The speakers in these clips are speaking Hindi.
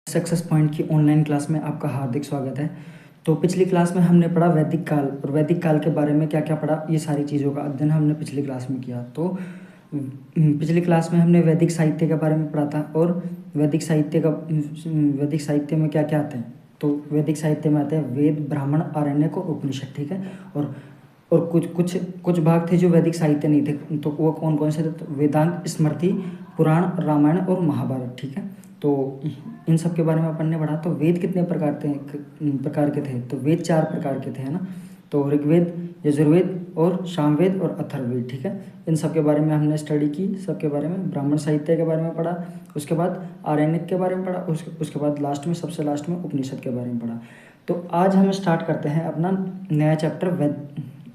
सक्सेस पॉइंट की ऑनलाइन क्लास में आपका हार्दिक स्वागत है। तो पिछली क्लास में हमने पढ़ा वैदिक काल, और वैदिक काल के बारे में क्या क्या पढ़ा, ये सारी चीज़ों का अध्ययन हमने पिछली क्लास में किया। तो पिछली क्लास में हमने वैदिक साहित्य के बारे में पढ़ा था, और वैदिक साहित्य में क्या क्या आते हैं। तो वैदिक साहित्य में आते हैं वेद, ब्राह्मण, आरण्यक और उपनिषद, ठीक है। और कुछ भाग थे जो वैदिक साहित्य नहीं थे, तो वो कौन कौन से थे? तो वेदांत, स्मृति, पुराण, रामायण और महाभारत, ठीक है। तो इन सब के बारे में अपन ने पढ़ा। तो वेद कितने प्रकार के थे? तो वेद 4 प्रकार के थे, है ना। तो ऋग्वेद, यजुर्वेद और सामवेद और अथर्ववेद, ठीक है। इन सब के बारे में हमने स्टडी की, सबके बारे में। ब्राह्मण साहित्य के बारे में पढ़ा, उसके बाद आरण्यक के बारे में पढ़ा, उसके बाद सबसे लास्ट में उपनिषद के बारे में पढ़ा। तो आज हम स्टार्ट करते हैं अपना नया चैप्टर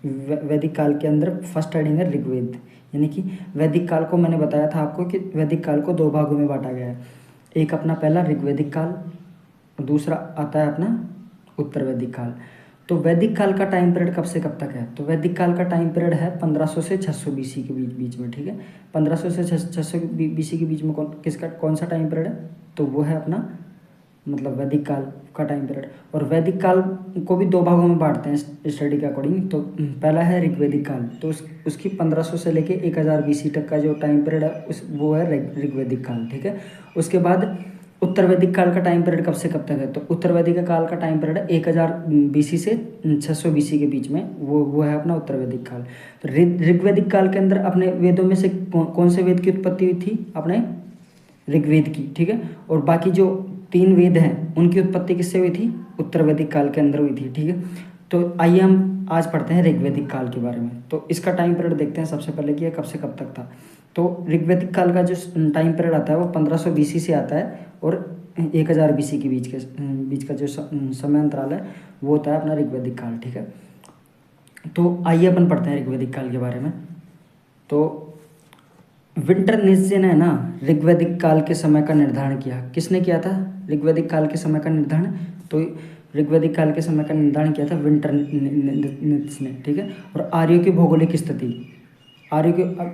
वैदिक काल के अंदर। फर्स्ट हेडिंग है ऋग्वेद, यानी कि वैदिक काल को मैंने बताया था आपको कि वैदिक काल को 2 भागों में बांटा गया है। एक अपना पहला ऋग्वैदिक काल, दूसरा आता है अपना उत्तर वैदिक काल। तो वैदिक काल का टाइम पीरियड कब से कब तक है? तो वैदिक काल का टाइम पीरियड है 1500 से 600 बीसी के बीच में, ठीक है। 1500 से 600 बीसी के बीच में कौन सा टाइम पीरियड है? तो वो है अपना मतलब वैदिक काल का टाइम पीरियड। और वैदिक काल को भी 2 भागों में बांटते हैं स्टडी के अकॉर्डिंग। तो पहला है ऋग्वैदिक काल, तो उसकी 1500 से लेके 1000 बीसी तक का जो टाइम पीरियड है वो है ऋग्वैदिक काल, ठीक है। उसके बाद उत्तर वैदिक काल का टाइम पीरियड कब से कब तक है? तो उत्तर वैदिक काल का टाइम पीरियड 1000 बीसी से 600 बीसी के बीच में, वो है अपना उत्तर वैदिक काल। तो ऋग्वैदिक काल के अंदर अपने वेदों में से कौन से वेद की उत्पत्ति हुई थी? अपने ऋग्वेद की, ठीक है। और बाकी जो 3 वेद हैं उनकी उत्पत्ति किससे हुई थी? उत्तर वैदिक काल के अंदर हुई थी, ठीक है। तो आइए हम आज पढ़ते हैं ऋग्वैदिक काल के बारे में। तो इसका टाइम पीरियड देखते हैं सबसे पहले कि यह कब से कब तक था। तो ऋग्वैदिक काल का जो टाइम पीरियड आता है वो 1500 बीसी से आता है, और 1000 बीसी के बीच का जो समय अंतराल है वो होता है अपना ऋग्वैदिक काल, ठीक है। तो आइए अपन पढ़ते हैं ऋग्वैदिक काल के बारे में। तो विंटर नित्य ने ना ऋग्वैदिक काल के समय का निर्धारण किया। किसने किया था ऋग्वैदिक काल के समय का निर्धारण? तो ऋग्वैदिक काल के समय का निर्धारण किया था विंटर नित्य ने, ठीक है। और आर्यों की भौगोलिक स्थिति,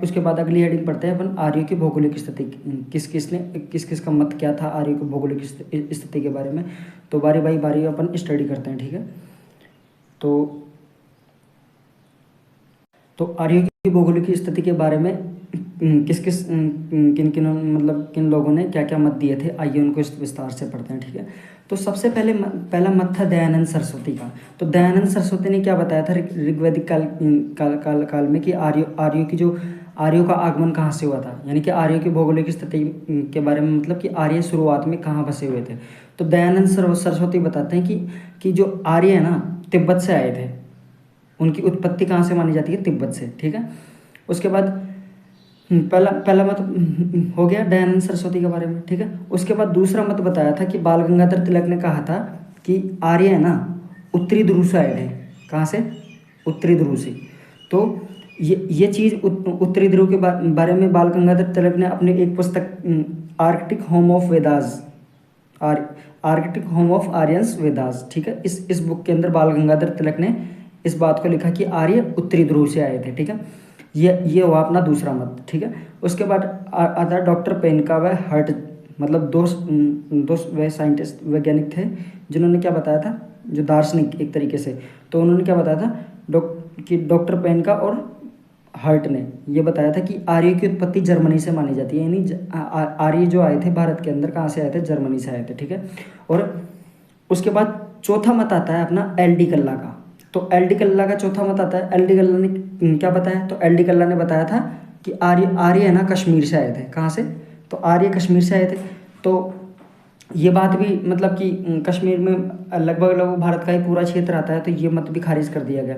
उसके बाद अगली हेडिंग पढ़ते हैं अपन, आर्यों की भौगोलिक स्थिति। किस का मत क्या था आर्यों की भौगोलिक स्थिति के बारे में? तो बारी बाई बारी अपन स्टडी करते हैं, ठीक है। तो आर्यों की भौगोलिक स्थिति के बारे में किन लोगों ने क्या क्या मत दिए थे, आइए उनको विस्तार से पढ़ते हैं, ठीक है। तो सबसे पहला मत था दयानंद सरस्वती का। तो दयानंद सरस्वती ने क्या बताया था ऋग्वैदिक काल में कि आर्यों का आगमन कहाँ से हुआ था, यानी कि आर्यों की भौगोलिक स्थिति के बारे में, मतलब कि आर्य शुरुआत में कहाँ बसे हुए थे। तो दयानंद सरस्वती बताते हैं कि जो आर्य है ना, तिब्बत से आए थे। उनकी उत्पत्ति कहाँ से मानी जाती है? तिब्बत से, ठीक है। उसके बाद पहला मत हो गया दयानंद सरस्वती के बारे में, ठीक है। उसके बाद दूसरा मत बताया था कि बाल गंगाधर तिलक ने कहा था कि आर्य है ना उत्तरी ध्रुव से आए थे। कहाँ से? उत्तरी ध्रुव से। तो ये चीज़ उत्तरी ध्रुव के बारे में बाल गंगाधर तिलक ने अपने एक पुस्तक Arctic home of Vedas, Arctic home of Aryans Vedas, ठीक है। इस बुक के अंदर बाल गंगाधर तिलक ने इस बात को लिखा कि आर्य उत्तरी ध्रुव से आए थे, ठीक है। ये हुआ अपना दूसरा मत, ठीक है। उसके बाद आता है डॉक्टर पेनका व हर्ट, मतलब दो वे साइंटिस्ट वैज्ञानिक थे जिन्होंने क्या बताया था, जो दार्शनिक एक तरीके से। तो उन्होंने क्या बताया था कि डॉक्टर पेनका और हर्ट ने ये बताया था कि आर्य की उत्पत्ति जर्मनी से मानी जाती है, यानी आर्य जो आए थे भारत के अंदर कहाँ से आए थे? जर्मनी से आए थे, ठीक है। और उसके बाद चौथा मत आता है अपना एल डी कल्ला का। तो एल डी कल्ला का चौथा मत आता है। एल डी कल्ला ने क्या बताया? तो एल डी कल्ला ने बताया था कि आर्य है ना कश्मीर से आए थे। कहाँ से? तो आर्य कश्मीर से आए थे। तो ये बात भी मतलब कि कश्मीर में लगभग भारत का ही पूरा क्षेत्र आता है, तो ये मत भी खारिज कर दिया गया।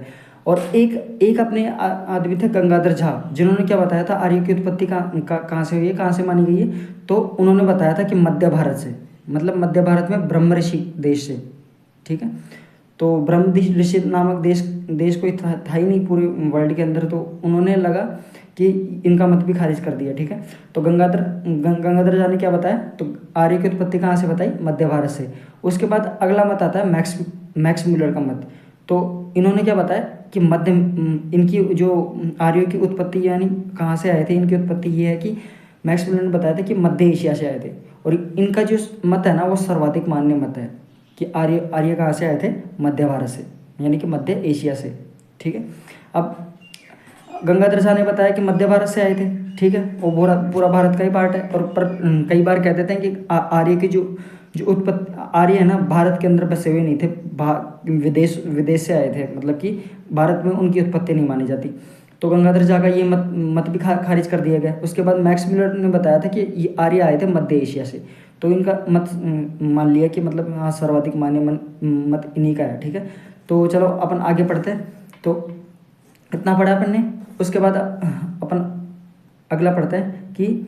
और एक अपने आदमी थे गंगाधर झा, जिन्होंने क्या बताया था आर्य की उत्पत्ति कहाँ से हुई है, कहाँ से मानी गई है? तो उन्होंने बताया था कि मध्य भारत से, मतलब मध्य भारत में ब्रह्म ऋषि देश से, ठीक है। तो ब्रह्म ऋषि नामक देश कोई था ही नहीं पूरे वर्ल्ड के अंदर, तो उन्होंने लगा कि इनका मत भी खारिज कर दिया, ठीक है। तो गंगाधर झा ने क्या बताया? तो आर्य की उत्पत्ति कहाँ से बताई? मध्य भारत से। उसके बाद अगला मत आता है मैक्स म्यूलर का मत। तो इन्होंने क्या बताया कि इनकी जो आर्यों की उत्पत्ति यानी कहाँ से आए थे, इनकी उत्पत्ति ये है कि मैक्स म्यूलर ने बताया था कि मध्य एशिया से आए थे। और इनका जो मत है ना वो सर्वाधिक मान्य मत है कि आर्य आर्य कहाँ से आए थे, मध्य भारत से, यानी कि मध्य एशिया से। ठीक है, अब गंगाधर शाह ने बताया कि मध्य भारत से आए थे। ठीक है, वो पूरा पूरा भारत का ही पार्ट है। और पर कई बार कह देते हैं कि आर्य की जो जो उत्पत्ति, आर्य है ना भारत के अंदर बसे हुए नहीं थे, विदेश विदेश से आए थे, मतलब कि भारत में उनकी उत्पत्ति नहीं मानी जाती। तो गंगाधर शाह का ये मत भी खारिज कर दिया गया। उसके बाद मैक्स मिलर ने बताया था कि ये आर्य आए थे मध्य एशिया से, तो इनका मत मान लिया कि मतलब हाँ सर्वाधिक मान्य मत इन्हीं का है। ठीक है, तो चलो अपन आगे पढ़ते हैं। तो इतना पढ़ा अपन ने। उसके बाद अपन अगला पढ़ते हैं कि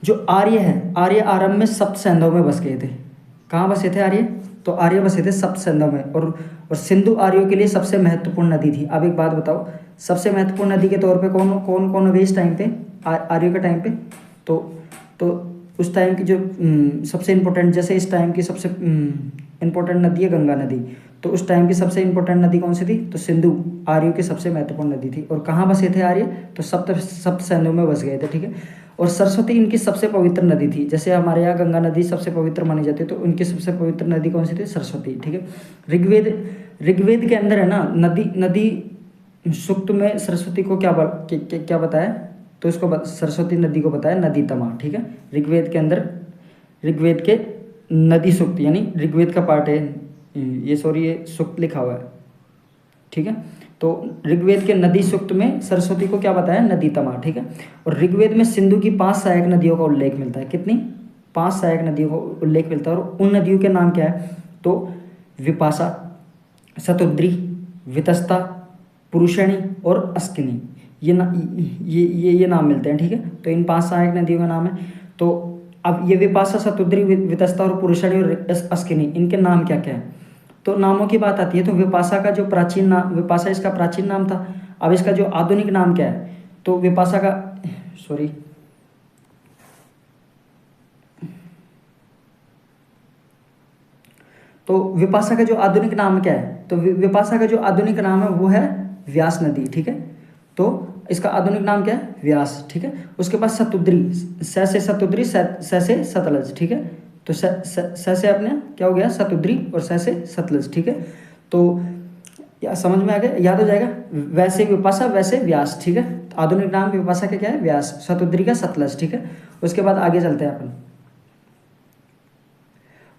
जो आर्य है, आर्य आरंभ में सप्त सैंधव में बस गए थे। कहाँ बसे थे आर्य? तो आर्य बसे थे सप्त सैंधव में। और सिंधु आर्यों के लिए सबसे महत्वपूर्ण नदी थी। अब एक बात बताओ, सबसे महत्वपूर्ण नदी के तौर पे कौन कौन कौन हो गई इस टाइम पे, आर्यों के टाइम पे? तो तो उस टाइम की जो सबसे इम्पोर्टेंट, जैसे इस टाइम की सबसे इम्पोर्टेंट नदी है गंगा नदी, तो उस टाइम की सबसे इम्पोर्टेंट नदी कौन सी थी? तो सिंधु आर्यों की सबसे महत्वपूर्ण नदी थी। और कहाँ बसे थे आर्य? तो सप्त सैंधव में बस गए थे। ठीक है, और सरस्वती इनकी सबसे पवित्र नदी थी। जैसे हमारे यहाँ गंगा नदी सबसे पवित्र मानी जाती है, तो उनकी सबसे पवित्र नदी कौन सी थी? सरस्वती। ठीक है, ऋग्वेद के अंदर है ना नदी नदी सूक्त में सरस्वती को क्या बताया? तो इसको सरस्वती नदी को बताया नदी तमा। ठीक है, ऋग्वेद के अंदर, ऋग्वेद के नदी सूक्त, यानी ऋग्वेद का पार्ट है ये, सॉरी ये सूक्त लिखा हुआ है। ठीक है, तो ऋग्वेद के नदी सूक्त में सरस्वती को क्या बताया? नदी तमा। ठीक है, और ऋग्वेद में सिंधु की 5 सहायक नदियों का उल्लेख मिलता है। कितनी? 5 सहायक नदियों का उल्लेख मिलता है। और उन नदियों के नाम क्या है? तो विपाशा, शतुद्री, वितस्ता, पुरुषणी और अस्किनी, ये नाम मिलते हैं। ठीक है, तो इन 5 सहायक नदियों का नाम है। तो अब ये विपाशा, शतुद्री, वितस्ता और पुरुषणी और अस्किनी, इनके नाम क्या क्या है? तो नामों की बात आती है तो विपाशा का जो प्राचीन नाम, विपाशा इसका प्राचीन नाम था। अब इसका जो आधुनिक नाम क्या है? तो विपाशा का, सॉरी, तो विपाशा का जो आधुनिक नाम क्या है? तो विपाशा का जो आधुनिक नाम है वो है व्यास नदी। ठीक है, तो इसका आधुनिक नाम क्या है? व्यास। ठीक है, उसके बाद शतुद्री, स से शतुद्री, स से सतलज। ठीक है, तो स से अपने क्या हो गया? शतुद्री, और स से सतलज। ठीक है, तो या समझ में आ गया, याद हो जाएगा। वैसे विपाशा, वैसे व्यास। ठीक है, तो आधुनिक नाम विपाशा का क्या है? व्यास, शतुद्री का सतलज। ठीक है, उसके बाद आगे चलते हैं अपन।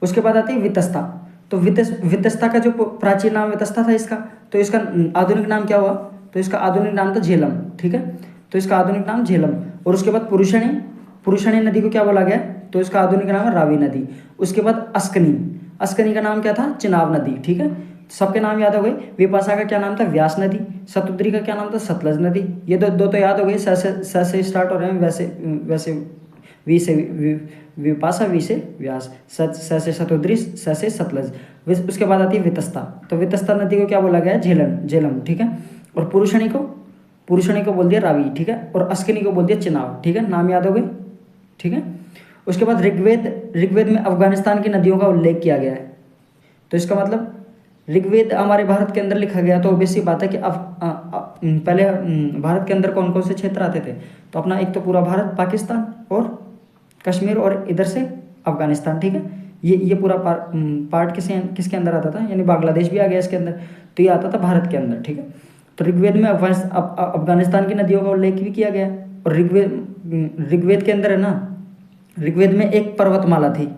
उसके बाद आती है वितस्ता। तो वितस्ता का जो प्राचीन नाम वितस्ता था इसका, तो इसका आधुनिक नाम क्या हुआ? तो इसका आधुनिक नाम था झेलम। ठीक है, तो इसका आधुनिक नाम झेलम। और उसके बाद पुरुषणी, पुरुषणी नदी को क्या बोला गया? तो इसका आधुनिक नाम है रावी नदी। उसके बाद अस्कनी, अस्कनी का नाम क्या था? चिनाब नदी। ठीक है, सबके नाम याद हो गए। विपाशा का क्या नाम था? व्यास नदी। शतुद्री का क्या नाम था? सतलज नदी। ये दो तो याद हो गए, स से स्टार्ट हो रहे हैं, वैसे वैसे वी से विपाशा, वी से व्यास, स से शतुद्री, स से सतलज। उसके बाद आती है वितस्ता। तो वितस्ता नदी को क्या बोला गया है? झेलम। ठीक है, और पुरुषणी को बोल दिया रावी। ठीक है, और अस्किनी को बोल दिया चिनाब। ठीक है, नाम याद हो गए। ठीक है, उसके बाद ऋग्वेद में अफगानिस्तान की नदियों का उल्लेख किया गया है। तो इसका मतलब ऋग्वेद हमारे भारत के अंदर लिखा गया, तो ऑब्वियस सी बात है कि पहले भारत के अंदर कौन कौन से क्षेत्र आते थे? तो अपना एक तो पूरा भारत, पाकिस्तान और कश्मीर, और इधर से अफगानिस्तान। ठीक है, ये पूरा पार्ट किसके अंदर आता था? यानी बांग्लादेश भी आ गया इसके अंदर, तो ये आता था भारत के अंदर। ठीक है, तो ऋग्वेद में अफगानिस्तान की नदियों का उल्लेख भी किया गया। और ऋग्वेद के अंदर है ना, ऋग्वेद में एक पर्वतमाला थी,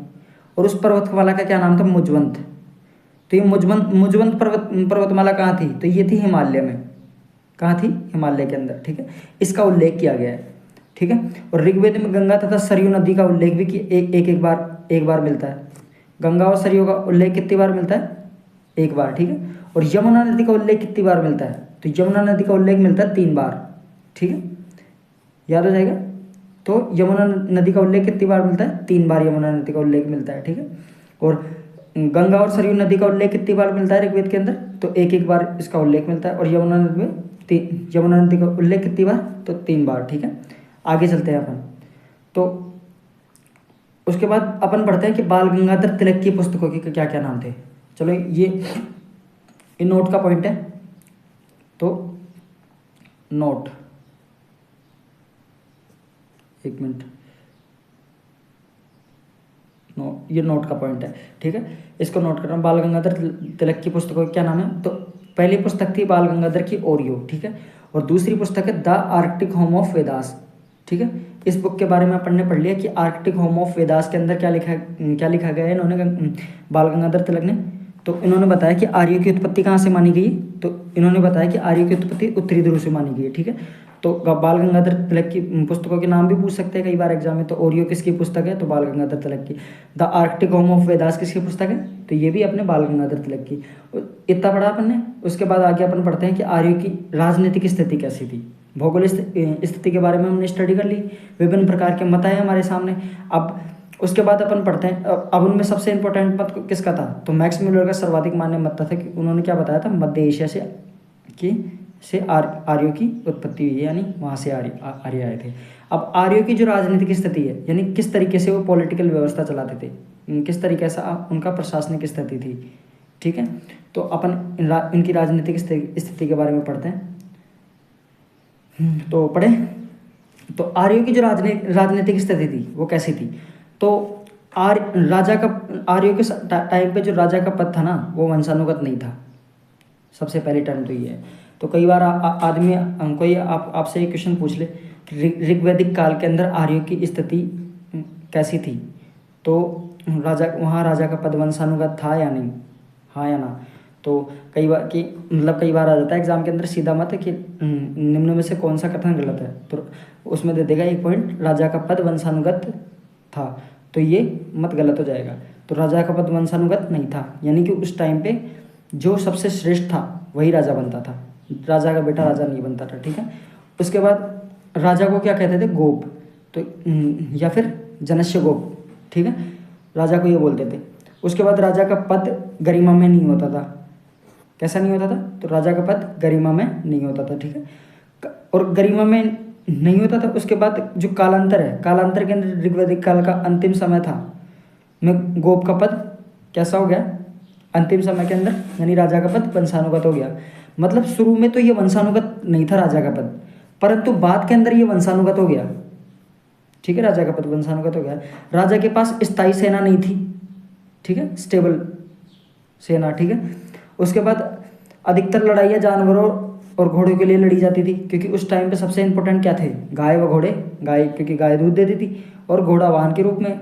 और उस पर्वतमाला का क्या नाम था? मुजवंत। तो ये मुजवंत पर्वतमाला कहाँ थी? तो ये थी हिमालय में। कहाँ थी? हिमालय के अंदर। ठीक है, इसका उल्लेख किया गया है। ठीक है, और ऋग्वेद में गंगा तथा सरयू नदी का उल्लेख भी एक बार मिलता है। गंगा और सरयू का उल्लेख कितनी बार मिलता है? एक बार। ठीक है, और यमुना नदी का उल्लेख कितनी बार मिलता है? तो यमुना नदी का उल्लेख मिलता है 3 बार। ठीक है, याद हो जाएगा। तो यमुना नदी का उल्लेख कितनी बार मिलता है? 3 बार यमुना नदी का उल्लेख मिलता है। ठीक है, और गंगा और सरयू नदी का उल्लेख कितनी बार मिलता है ऋग्वेद के अंदर? तो एक बार इसका उल्लेख मिलता है। और यमुना नदी में यमुना नदी का उल्लेख कितनी बार? तो 3 बार। ठीक है, आगे चलते हैं अपन। तो उसके बाद अपन पढ़ते हैं कि बाल गंगाधर तिलक की पुस्तकों के क्या क्या नाम थे। चलो ये नोट का पॉइंट है, तो नोट, एक मिनट, ये नोट का पॉइंट है, ठीक है, इसको नोट करना। बाल गंगाधर तिलक की पुस्तकों का क्या नाम है? तो पहली पुस्तक थी बाल गंगाधर की ओरियो, ठीक है, और दूसरी पुस्तक है the Arctic home of Vedas, ठीक है। इस बुक के बारे में अपन पढ़ लिया कि आर्कटिक होम ऑफ वेदास के अंदर क्या लिखा गया है इन्होंने, बाल गंगाधर तिलक ने। तो इन्होंने बताया कि आर्यों की उत्पत्ति कहाँ से मानी गई, तो इन्होंने बताया कि आर्यों की उत्पत्ति उत्तरी ध्रुव से मानी गई है, ठीक है। तो बाल गंगाधर तिलक की पुस्तकों के नाम भी पूछ सकते हैं कई बार एग्जाम में। तो ओरियो किसकी पुस्तक है? तो बाल गंगाधर तिलक की। The Arctic home of Vedas किसकी पुस्तक है? तो ये भी अपने बाल गंगाधर तिलक की। इतना पढ़ा अपन ने। उसके बाद आगे अपन पढ़ते हैं कि आर्यों की राजनीतिक स्थिति कैसी थी। भौगोलिक स्थिति के बारे में हमने स्टडी कर ली, विभिन्न प्रकार के मत आए हमारे सामने। अब उसके बाद अपन पढ़ते हैं, अब उनमें सबसे इंपॉर्टेंट मत किसका था? तो मैक्स म्यूलर का सर्वाधिक मान्य मत था कि उन्होंने क्या बताया था? मध्य एशिया से आर्यों की उत्पत्ति हुई है, यानी वहाँ से आर्य आए थे। अब आर्यों की जो राजनीतिक स्थिति है, यानी किस तरीके से वो पॉलिटिकल व्यवस्था चलाते थे, किस तरीके से उनका प्रशासनिक स्थिति थी, ठीक है। तो अपन इनकी राजनीतिक स्थिति के बारे में पढ़ते हैं। तो पढ़े, तो आर्यों की जो राजनीतिक स्थिति थी वो कैसी थी? तो आर्यों के टाइम पे जो राजा का पद था ना, वो वंशानुगत नहीं था। सबसे पहले टर्म तो ये है। तो कई बार आदमी कोई आपसे एक क्वेश्चन पूछ ले कि ऋग्वैदिक काल के अंदर आर्यों की स्थिति कैसी थी, तो वहाँ राजा का पद वंशानुगत था या नहीं, हाँ या ना। तो कई बार आ जाता है एग्जाम के अंदर सीधा मत है कि निम्न में से कौन सा कथन गलत है, तो उसमें दे देगा एक पॉइंट, राजा का पद वंशानुगत था, तो ये मत गलत हो जाएगा। तो राजा का पद वंशानुगत नहीं था, यानी कि उस टाइम पे जो सबसे श्रेष्ठ था वही राजा बनता था, राजा का बेटा राजा नहीं बनता था, ठीक है। उसके बाद राजा को क्या कहते थे? गोप, तो या फिर जनस्य गोप, ठीक है, राजा को ये बोलते थे। उसके बाद राजा का पद गरिमा में नहीं होता था। कैसा नहीं होता था? तो राजा का पद गरिमा में नहीं होता था, ठीक है, और गरिमा में नहीं होता था। उसके बाद जो कालांतर है, कालांतर के अंदर ऋग्वैदिक काल का अंतिम समय था में गोप का पद कैसा हो गया? अंतिम समय के अंदर, यानी राजा का पद वंशानुगत हो गया। मतलब शुरू में तो ये वंशानुगत नहीं था राजा का पद, परंतु बाद के अंदर ये वंशानुगत हो गया, ठीक है, राजा का पद वंशानुगत हो गया। राजा के पास स्थायी सेना नहीं थी, ठीक है, स्टेबल सेना, ठीक है। उसके बाद अधिकतर लड़ाइयाँ जानवरों और घोड़ों के लिए लड़ी जाती थी, क्योंकि उस टाइम पे सबसे इंपॉर्टेंट क्या थे? गाय व घोड़े। गाय, क्योंकि गाय दूध देती थी, और घोड़ा वाहन के रूप में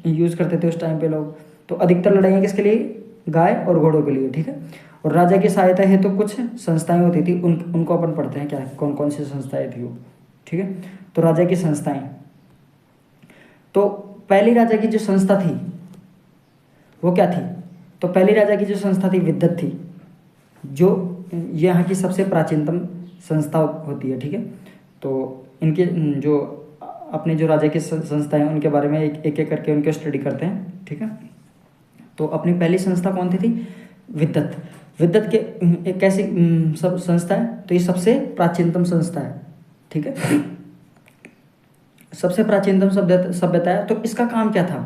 यूज़ करते थे उस टाइम पे लोग। तो अधिकतर लड़ाइयाँ किसके लिए? गाय और घोड़ों के लिए, ठीक है। और राजा की सहायता है तो कुछ संस्थाएं होती थी, उनको अपन पढ़ते हैं क्या, कौन कौन सी संस्थाएं थी वो, ठीक है। तो राजा की संस्थाएं, तो पहली राजा की जो संस्था थी वो क्या थी? तो पहली राजा की जो संस्था थी विद्वत थी, जो यहाँ की सबसे प्राचीनतम संस्था होती है, ठीक है। तो इनके जो अपने जो राजा की संस्था है उनके बारे में एक एक करके उनके स्टडी करते हैं, ठीक है। तो अपनी पहली संस्था कौन सी थी? विद्वत। विद्वत के एक ऐसी सब संस्था है, तो ये सबसे प्राचीनतम संस्था है, ठीक है, सबसे प्राचीनतम सभ्यता है। तो इसका काम क्या था?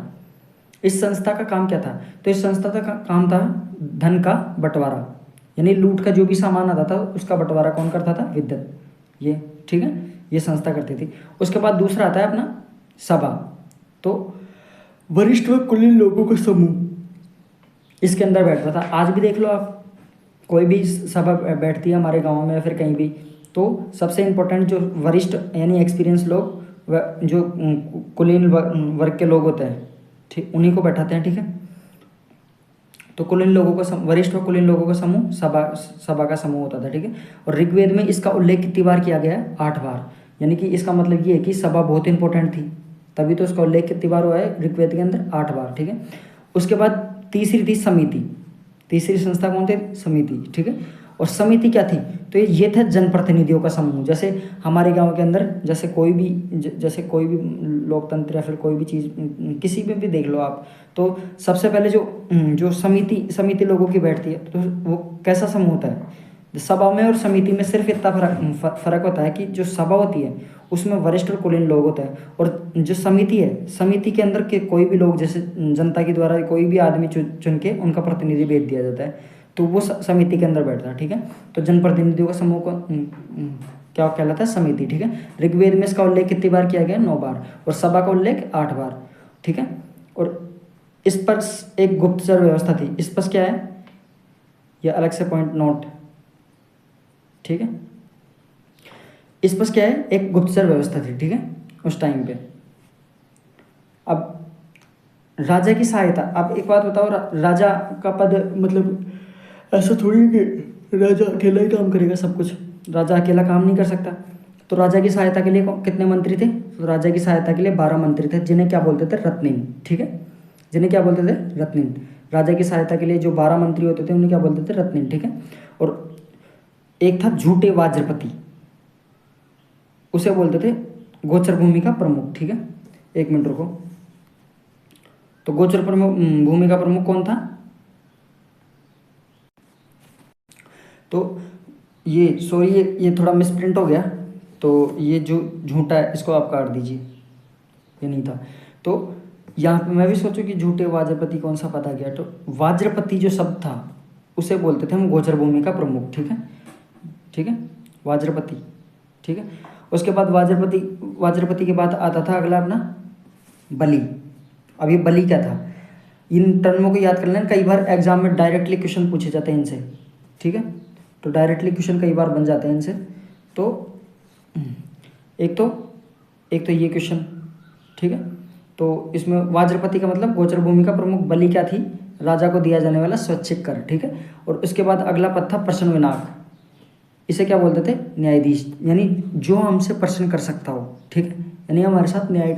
इस संस्था का काम क्या था? तो इस संस्था का काम था धन का बंटवारा, यानी लूट का जो भी सामान आता था उसका बंटवारा कौन करता था? विद्वत, ये, ठीक है, ये संस्था करती थी। उसके बाद दूसरा आता है अपना सभा, तो वरिष्ठ व कुलीन लोगों का समूह इसके अंदर बैठता था। आज भी देख लो आप, कोई भी सभा बैठती है हमारे गाँव में या फिर कहीं भी, तो सबसे इम्पोर्टेंट जो वरिष्ठ यानी एक्सपीरियंस लोग जो कुलीन वर्ग के लोग होते हैं, ठीक, उन्हीं को बैठाते हैं, ठीक है। तो कुलीन लोगों का वरिष्ठ व कुलीन लोगों का समूह सभा का समूह होता था, ठीक है। और ऋग्वेद में इसका उल्लेख कितनी बार किया गया है? 8 बार, यानी कि इसका मतलब ये है कि सभा बहुत इंपॉर्टेंट थी, तभी तो इसका उल्लेख कितनी बार हुआ है ऋग्वेद के अंदर? 8 बार, ठीक है। उसके बाद तीसरी थी समिति। तीसरी संस्था कौन थी? समिति, ठीक है। और समिति क्या थी? तो ये थे जनप्रतिनिधियों का समूह। जैसे हमारे गांव के अंदर जैसे कोई भी लोकतंत्र या फिर कोई भी चीज़ किसी में भी देख लो आप, तो सबसे पहले जो समिति लोगों की बैठती है, तो वो कैसा समूह होता है? सभा में और समिति में सिर्फ इतना फर्क होता है कि जो सभा होती है उसमें वरिष्ठ और कुलीन लोग होते हैं, और जो समिति है, समिति के अंदर के कोई भी लोग, जैसे जनता के द्वारा कोई भी आदमी चुन के उनका प्रतिनिधि भेज दिया जाता है, तो वो समिति के अंदर बैठता है, ठीक है। तो जनप्रतिनिधियों का समूह को क्या कहलाता है? समिति, ठीक है। ऋग्वेद में इसका उल्लेख कितनी बार किया गया? 9 बार, और सभा का उल्लेख 8 बार, ठीक है। और इस पर एक गुप्तचर व्यवस्था थी। इस पर क्या है, ये अलग से पॉइंट नोट, ठीक है। इस पर क्या है, एक गुप्तचर व्यवस्था थी, ठीक है, उस टाइम पे। अब राजा की सहायता, अब एक बात बताओ, राजा का पद मतलब ऐसा थोड़ी है कि राजा अकेला ही काम करेगा सब कुछ, राजा अकेला काम नहीं कर सकता। तो राजा की सहायता के लिए कितने मंत्री थे, तो राजा की सहायता के लिए 12 मंत्री थे, जिन्हें क्या बोलते थे, रत्निन, ठीक है, जिन्हें क्या बोलते थे, रत्निन। राजा की सहायता के लिए जो 12 मंत्री होते थे उन्हें क्या बोलते थे, रत्निन, ठीक है। और एक था झूठे वाज्रपति, उसे बोलते थे गोचर भूमि का प्रमुख, ठीक है। एक मिनट रुको, तो गोचर भूमि का प्रमुख कौन था, तो ये सॉरी ये थोड़ा मिसप्रिंट हो गया, तो ये जो झूठा है इसको आप काट दीजिए, ये नहीं था। तो यहाँ पे मैं भी सोचूं कि झूठे वाज्रपति कौन सा पता गया, तो वाज्रपति जो शब्द था उसे बोलते थे हम गोचर भूमि का प्रमुख, ठीक है, ठीक है, वाज्रपति, ठीक है। उसके बाद वाज्रपति के बाद आता था अगला अपना बलि। अब ये बलि क्या था, इन टर्मों को याद कर लेना, कई बार एग्जाम में डायरेक्टली क्वेश्चन पूछे जाते हैं इनसे, ठीक है। तो डायरेक्टली क्वेश्चन कई बार बन जाते हैं इनसे। तो एक तो एक तो ये क्वेश्चन, ठीक है। तो इसमें वाज्रपति का मतलब गोचर भूमि का प्रमुख, बलि क्या थी, राजा को दिया जाने वाला स्वैच्छिक कर, ठीक है। और उसके बाद अगला पद था प्रश्न विनाक, इसे क्या बोलते थे, न्यायाधीश, यानी जो हमसे प्रश्न कर सकता हो, ठीक है, यानी हमारे साथ न्याय